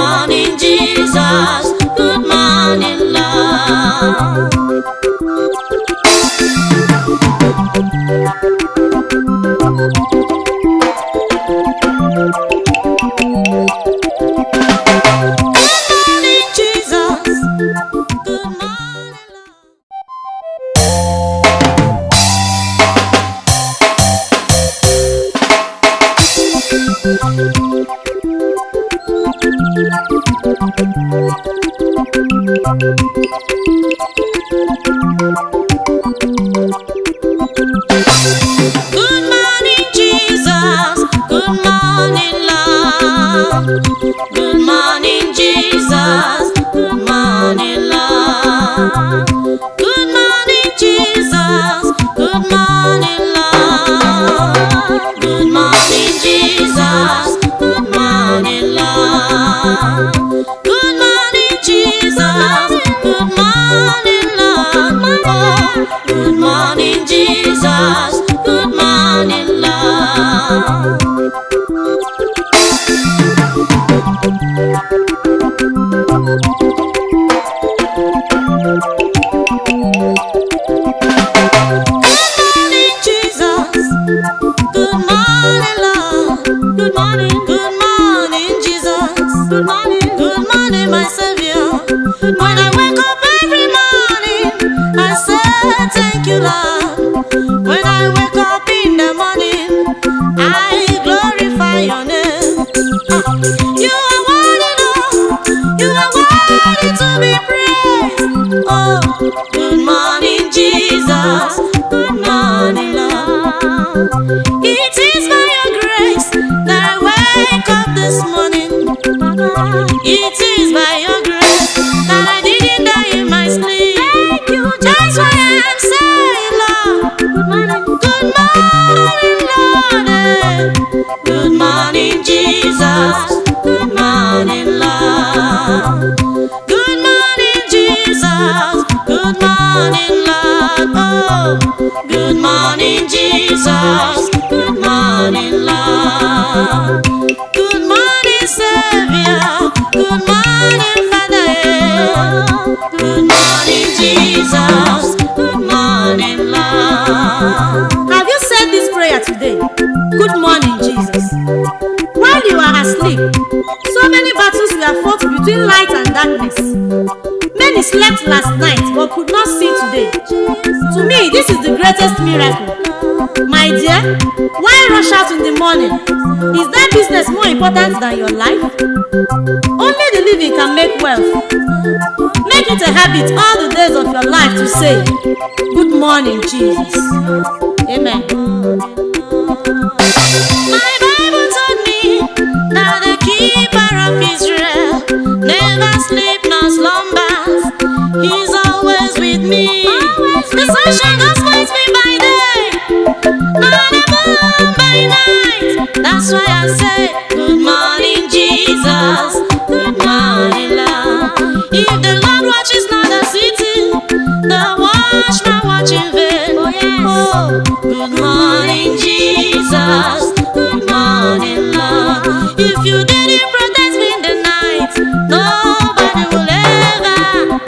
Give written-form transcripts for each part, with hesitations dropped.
morning, Jesus. Good morning, love. Good morning, Jesus. Good morning, love. Good morning, Jesus. Good morning, love. Good morning, Jesus. Good morning, love. Good morning, Jesus. Good morning, love. Good morning, Jesus. Good morning, love. Thank you, Lord. When I wake up in the morning, I glorify your name. You are worthy, Lord. You are worthy to be praised. Oh, good morning, Jesus. Good morning, Lord. It is by your grace that I wake up this morning. It is by your grace that I didn't die in my sleep. Thank you, that's why I'm saying, Lord, good morning, Lord. Good morning, Jesus. Good morning, Lord. Good morning, Jesus. Good morning, Lord. Oh, good morning, Jesus. Good morning, Lord. Good morning, Savior. Good morning, Father. Good morning, Jesus. Good morning, Lord. Have you said this prayer today? Good morning, Jesus. While you are asleep, so many battles were fought between light and darkness. Many slept last night but could not see today. To me, this is the greatest miracle. My dear, why rush out in the morning? Is that business more important than your life? Only the living can make wealth. Make it a habit all the days of your life to say, good morning, Jesus. Amen. My Bible told me that the keeper of Israel never sleep nor slumbers. He's always with me. The sunshine does light me by day, not the moon by night. That's why I say, good morning, Jesus. Good morning, Lord. If the Lord watches not the city, the watchman watch in vain. Oh, yes. Oh, good morning, Jesus. Good morning, Lord. If you didn't protect me in the night, nobody will ever.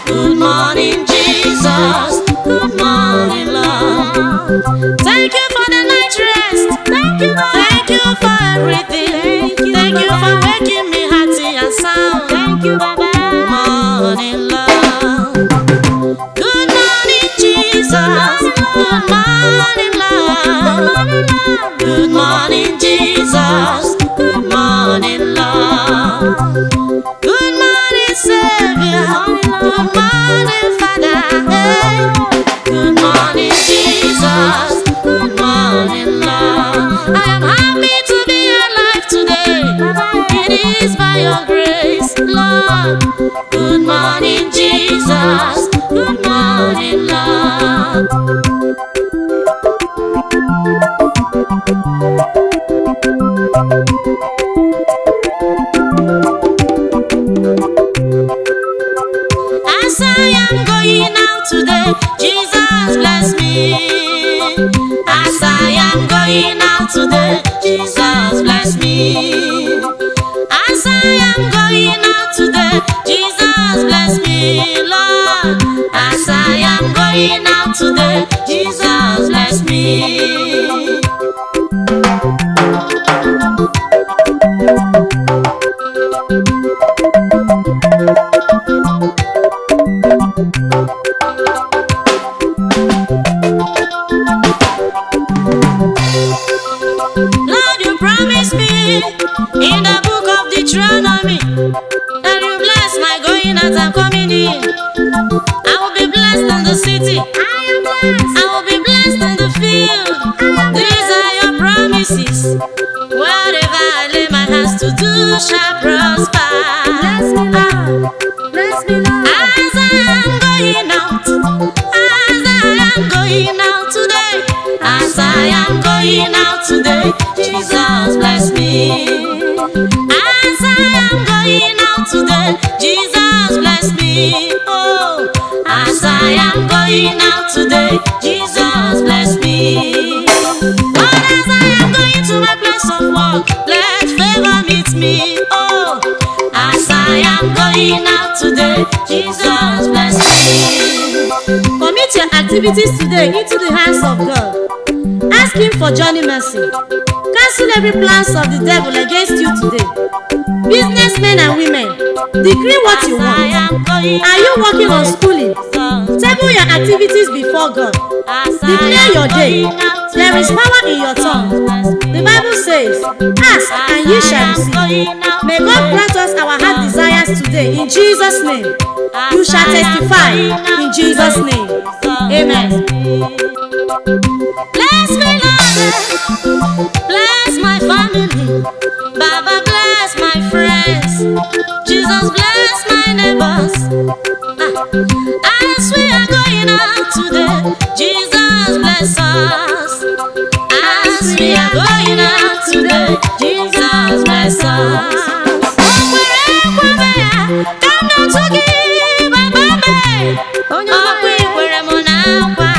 Good morning, Jesus. Good morning, Lord. Thank you for the night rest. Thank you, Lord. Thank you for everything. Thank you for waking me hearty and sound. Thank you, Baba. Good morning, Lord. Good morning, Jesus. Good morning, Lord. Good morning, Jesus. Good morning, Lord. Good morning, Savior. Good morning, Father. Hey. Good morning, Jesus. Good morning, Lord. I am happy to be alive today. It is by your grace, Lord. Good morning, Jesus. Good morning, Lord. As I am going out today, Jesus bless me. As I am going out today, Jesus bless me. As I me. That you bless my going out and coming in. I will be blessed in the city. I will be blessed in the field. These are your promises. Whatever I lay my hands to do shall prosper. Bless me, Lord. Bless me, Lord. As I am going out, as I am going out today, as I am going out today, Jesus bless me. As I am going out today, Jesus bless me. Oh, as I am going out today, Jesus bless me. Lord, as I am going to my place of work, let favor meet me. Oh, as I am going out today, Jesus bless me. Commit your activities today into the hands of God. Ask Him for journey mercy. Cancel every plans of the devil against you today. Businessmen and women, decree what you want. Are you working on schooling? Table your activities before God. Declare your day. There is power in your tongue. The Bible says, ask and ye shall receive. May God grant us our heart desires today in Jesus' name. You shall testify in Jesus' name. Amen. Bless me, Lord. Bless my family. Baba, bless my friends. Jesus, bless my neighbors. As we are going out today, Jesus bless us. As we are going out today, Jesus bless us. Come down to give Baba me. Okwe kwere mo na akwa.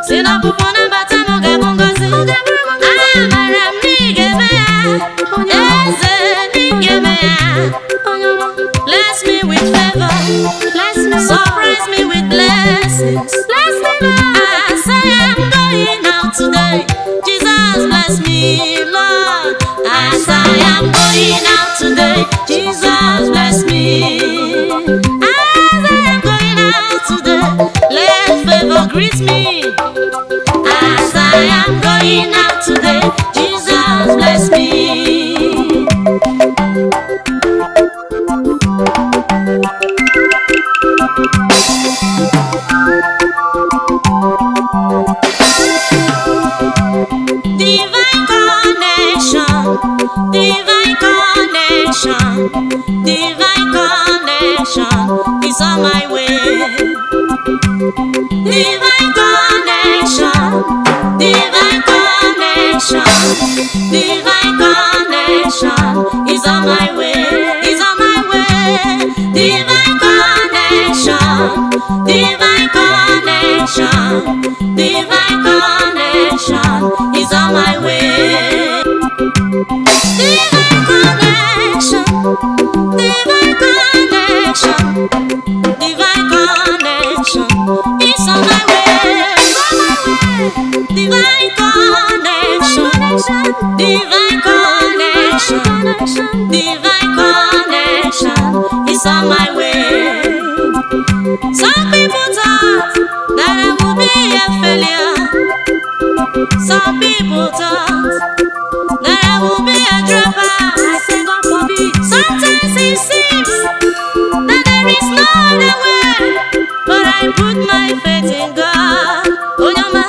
Sina pupo na bata mo gabongozi. Amara mi gebe ya. Eze ni gebe ya. Bless me with favor. Bless me, surprise me with blessings. Bless me, Lord. As I am going out today, Jesus bless me, Lord. As I am going out today, Jesus bless me. As I am going out today, let favor greet me. As I am going out today, Jesus bless me. Divine connection, divine connection, divine connection is on my way. Divine connection, divine connection, divine connection is on my way. Is on my way. Divine connection, divine connection, divine connection is on my way. Divine connection, divine connection, divine connection is on my way. Divine connection, divine connection, divine connection is on my way. Some people thought that I would be a failure. Some people thought that I would be a dropper. I say God forbid. Sometimes it seems that there is no other way, but I put my faith in God. Oh no, man.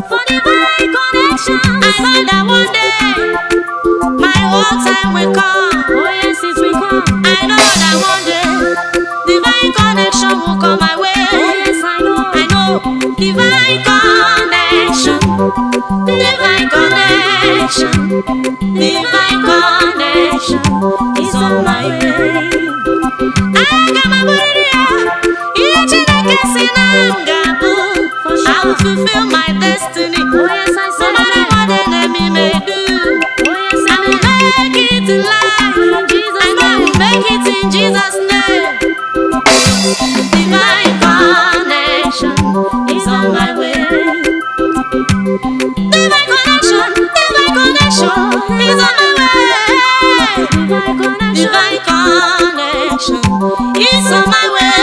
For divine connection, I know that one day my whole time will come. Oh yes, it will come. I know that one day divine connection will come my way. Oh yes, I know. I know. Divine connection, divine connection, divine connection is on my way. I got my body I will fulfill my destiny. Oh yes, I said no matter what the enemy may do. Oh yes, I will make it in life. I know I will make it in Jesus' name. Divine connection is on my way. Divine connection is on my way. Divine connection is on my way.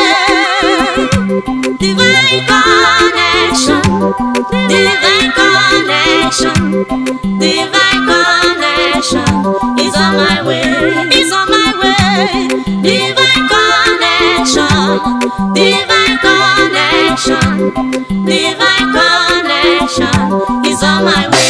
Divine connection, divine connection, divine connection is on my way. Is on my Divine connection, divine connection is on my way.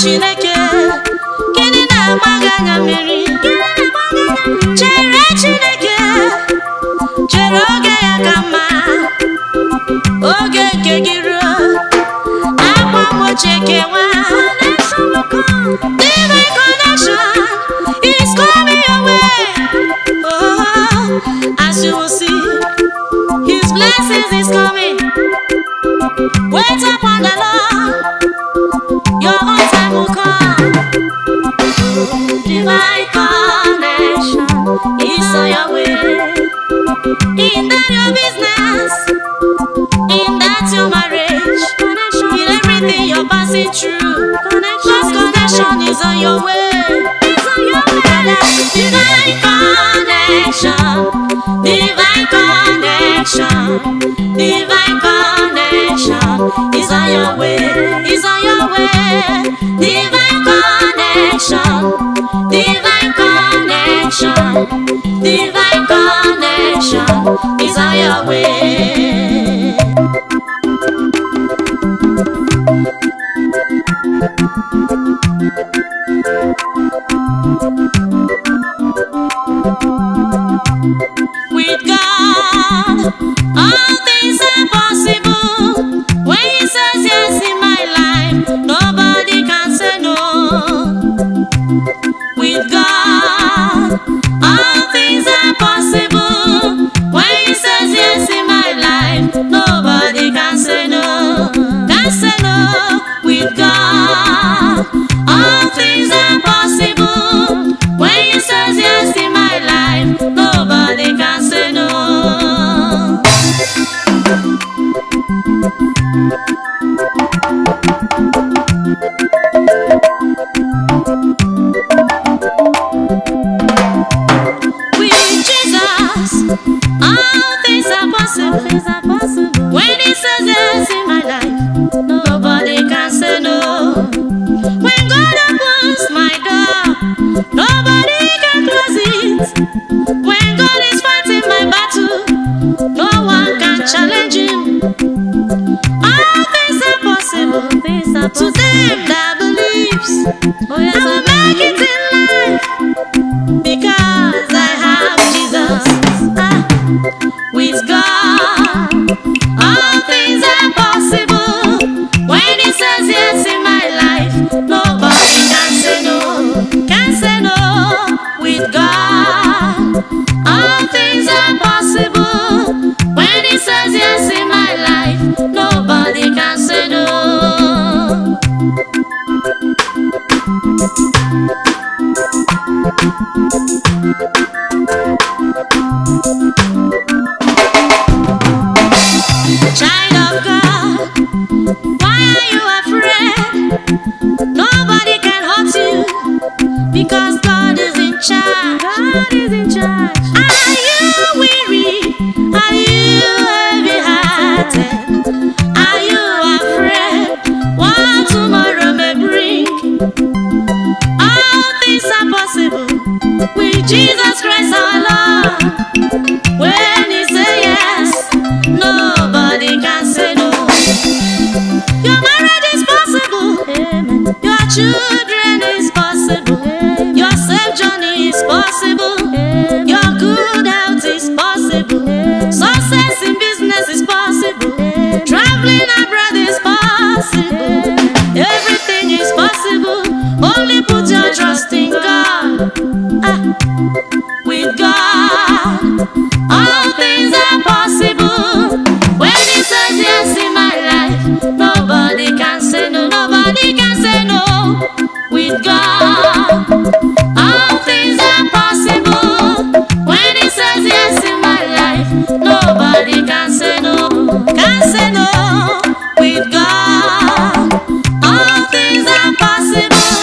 Chineke, gịnị na-agbaga anya mmiri? Chere Chineke, chere oge ya ka mma, oge nke gị ruo, akwa mgbochi kewa. Divine connection is coming your way. Oh, as you will see, His blessings is coming. Wait upon the Lord. Your own time will come. Divine connection is on your way. In that your business, in that your marriage, in everything you're passing through, God's connection is on your way. It's on your way. Divine connection, divine connection, divine connection is on your way. Is on your way. Divine connection, divine connection, divine connection is on your way. With God, all things are possible. When He says yes in my life, nobody can say no. With God, all things are possible. When He says yes in my life, nobody can say no. Can say no. With God, all things are possible. When He says yes in my life, nobody can say no. With Jesus, all things are possible. When He says yes in my life, nobody can say no. When God opens my door, nobody can close it. When God is fighting my battle, no one can challenge Him. All things are possible to them that believes. I will make it in life because I have Jesus. With God, all things are possible. When He says yes in my life, nobody can say no. Can say no. With God, all things are possible. When He says yes in my life, nobody can say no. Child of God, why are you afraid? Nobody can hurt you because God is in charge. God is in charge. Are you weary? Are you heavy-hearted? Are you afraid what tomorrow may bring? All things are possible with Jesus Christ our Lord. When He says yes, nobody can say no. Your marriage is possible. Amen. Your children is possible. Amen. Your safe journey is possible. Amen. Your good health is possible. Amen. Success in business is possible. Amen. Traveling abroad is possible. Amen. Everything is possible. Only put your trust in God. With God, all things are possible. When He says yes in my life, nobody can say no. Nobody can say no. With God, all things are possible. When He says yes in my life, nobody can say no. Can say no. With God, all things are possible.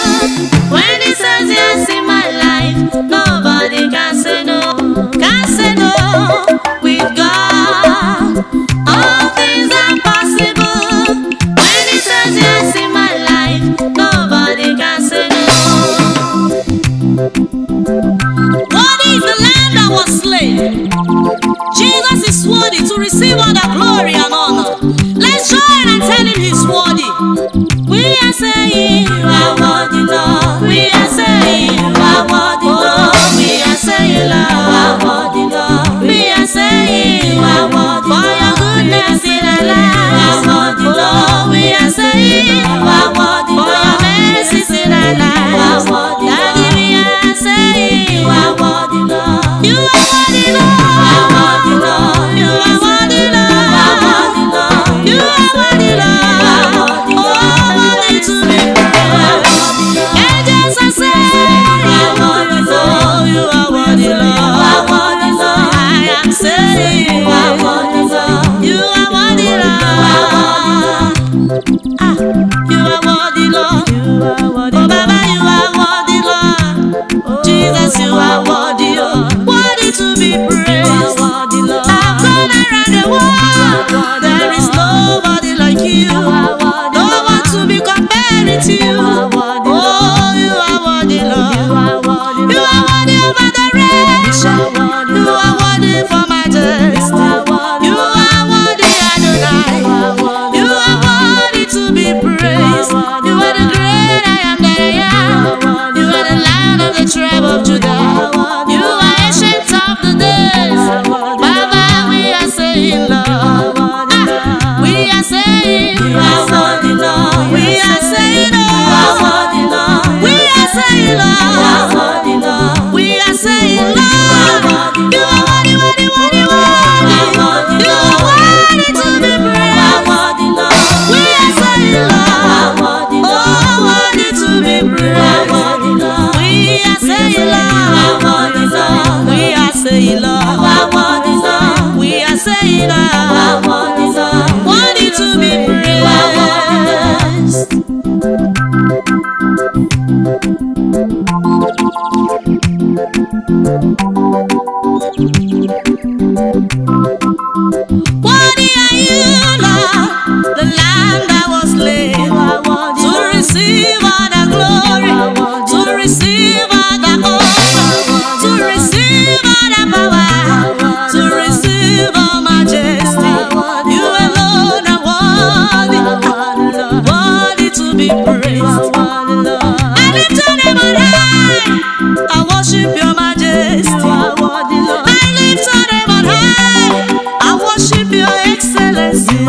to be praised. I lift your name on high. I worship your majesty. I lift your name on high. I worship your excellency. I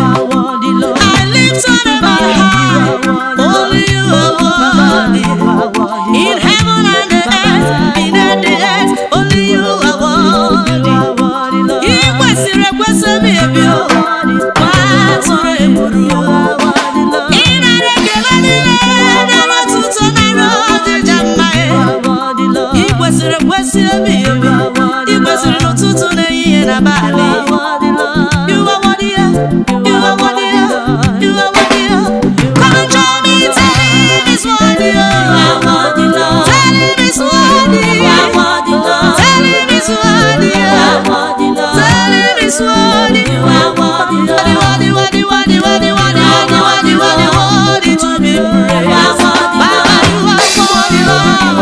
lift your name on high. Only you are worthy. In heaven and the earth, in the earth, only you are worthy. Ikwesịrị ekwesị m ebi o, kwatụrụ egburu o. Ị nara ekele niile, nara otuto, nara ọdịja mma e. Ikwesịrị ekwesị ebi ebi, ikwesịrị n'ụtụtụ n'ehihie n'abalị. You are worthy, you are worthy, you are worthy. Come and join me, tell him he's worthy. Tell him he's worthy. Tell him he's worthy. Tell him he's worthy. Worthy, worthy, worthy, worthy, worthy, worthy, worthy, worthy, worthy to be praised. Baba, you are worthy, Lord.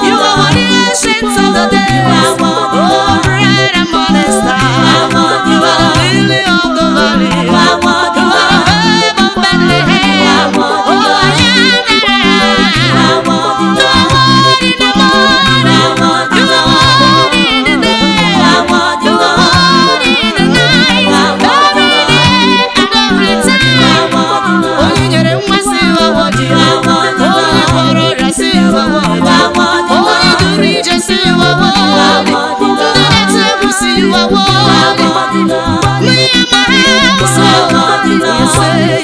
You are worthy, ancient of the days. Oh, bright and morning star. You are the lily of the valley. You are the babe of Bethlehem. Oh, I am that I am. You are worthy in the morning. You are worthy in the day. You are worthy in the night. Every day and every time. Only nyere nwa si you are worthy. Only gwọrọ ọrịa si you are worthy. Only duru ije si you are worthy. Ndị na-ete egwu si you are worthy. Me and my house, oh, you say